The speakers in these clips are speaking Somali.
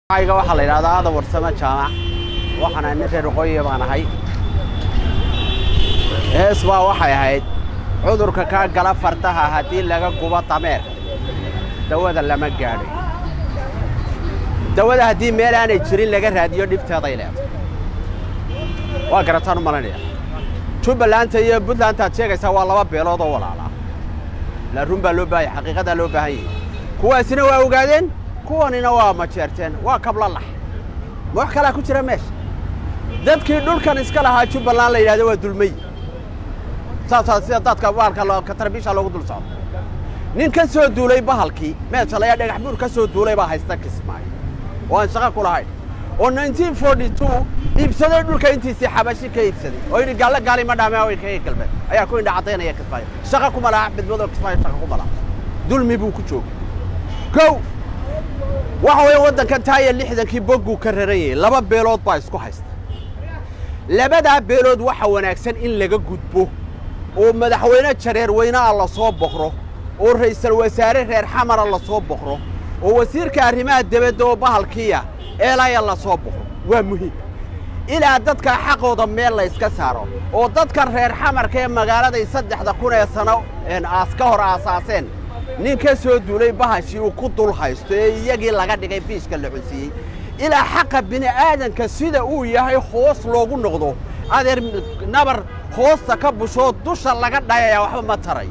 ayga waxa la yiraahdaa hada warsama jaamac waxana in reer qoyay baan ahay heesba waxay ahayd cudurka ka gala fartaha hadii laga gubo tameer dawada lama gaadhay dawada hadii meel aanay jirin laga raadiyo dhibteeda ay leedahay waa garataan malanaya Jubaland iyo Puntland aad sheegaysaa waa laba beelood oo walaala la runba loo baahay xaqiiqada loo baahay kuwaasina waa ogaadeen kuwanina waa ma jeerteen waa kabla lax wax kala ku jira meesh dadkii dhulkan iska lahaa Jubaland la yiraahdo waa dulmay sida dadka waalka loo ka tarbisha loogu dul socdo nin ka soo duulay bahalkii meesha la dhagax buur ka soo duulay baa haysta Kismaayo oo shaqo ku lahayd oo 1942 iibsaday dhulka intiisii xabashi ka iibsaday oo yiri gaali ma dhaamay oo ka kalbay ayaa ku indha cadeynaya Kismaayo shaqo kuma laha midmado Kismaayo shaqo kuma laha dulmi buu ku joogay go waxa way wadanka taaya 60kii bogu ka raray laba beelood baa isku haysta labada beelood waxa wanaagsan in laga gudbo oo madaxweyne jareer weyna la soo boqro oo ra'iisul wasaare reer xamar la soo boqro oo wasiirka arrimaha dibadda oo bahalkiya eelaya la soo boqro waa muhiim ila dadka xaqooda meel la iska saaro oo dadka reer xamarka ee magaalada 3,000 sano aas ka hor aasaaseen nin ka soo duulay bahashi uu ku dul haysto iyagii laga dhigay fiishka la cusiyay ila xaqa bini aadanka sida uu yahay hoos loogu noqdo adeer nabar hoosta ka busho dusha laga dhayaya waxba ma taray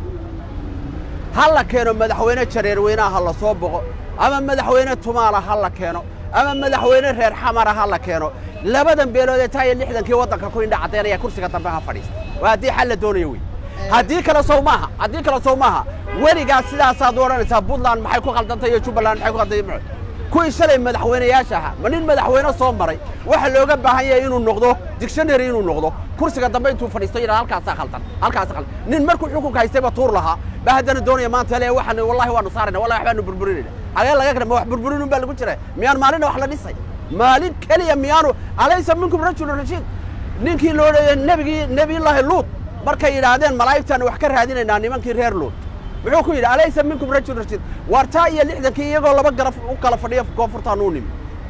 hal keeno madaxweyne jareer weynaha la soo boqo ama madaxweyne tumaala hal keeno ama madaxweyne reer xamar hal keeno labadan beelood ee taay 60kii wadanka ku indha cadeynaya kursiga dambe ha fadhiisto waa hadii xal la doonayo way hadii kala soo maaha wariga sidaas aad oranaysaa Puntland maxay ku qaldantay iyo Jubaland maxay ku qaldantay kuwii shalay madaxweynayaasha manin madaxweyne soo maray waxa looga baahan yahay inuu noqdo dictionary inuu noqdo kursiga dambe intuu fadhiisto ila halkaas khaldan nin markuu xukunka haystay ba tuur lahaa ba hadana doonaya maanta le waxaan wallahi waanu saarnaa wallahi waxbaanu burburinayna ayaa laga garma wax burburin baa lagu jiray miyaan maalin wax la dhisay maalin kaliya miyaanu alaysa minkum rajulun rashid ninkii loo leeyahay nabi ilaahi luut markay yiraahdeen malaa'igtan wax ka raadinayna nimankii reer luut wuxuu ku yiri alaysa minkum rajulun rashid warta iyo 60kii iyagoo laba garaf u kala fadhiyo koonfurta nuunim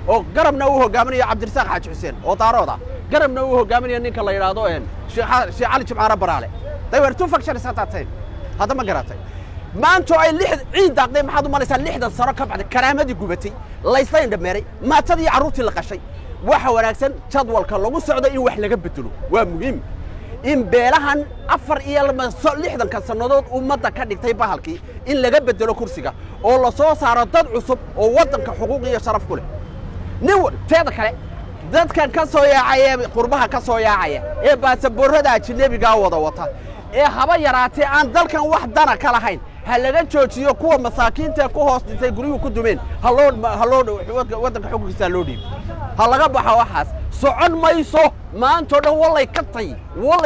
oo garabna uu hogaaminayo Cabdirasaaq Xaaji Xuseen oo daarooda garabna uu hogaaminayo ninka la yiraahdo Sheekh Ali Jimcaale Baraale daywartu fakshan saataatay hada ma garatay maanto ay 6 ciid daaqday maxaad u malaysaa 60 sano ka bacdi karaamadii gubatay laysayn dhameeray maatadii caruurtii la qashay waxa wanaagsan jadwalka lagu socdo in wax laga bedelo waa muhiim in beelahan 4 sanadood ummadda ka dhigtay bahalkii in laga bedelo kursiga oo la soo saaro dad cusub oo wadanka xuquuq iyo sharaf ku leh nin teeda kale dadkan ka soo yaacay qurbaha ka soo yaacay ee baasaboorada ajnabiga wada wata ee haba yaraatay aan dalkan wax dana ka lahayn ha laga joojiyo kuwa masaakiinta ku hoos dhintay guriga ku dumeen haloo wadanka xuquuqiisa loo dhiib ha laga baxo waxaas socon mayso maanta dhan walay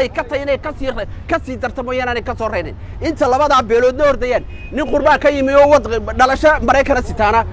ka tay inay ka sii dartamo inay ka soo reeyeen inta labada beelood ordayeen nin qurbaa ka yimi oo wad dhalasho Mareykan sitaana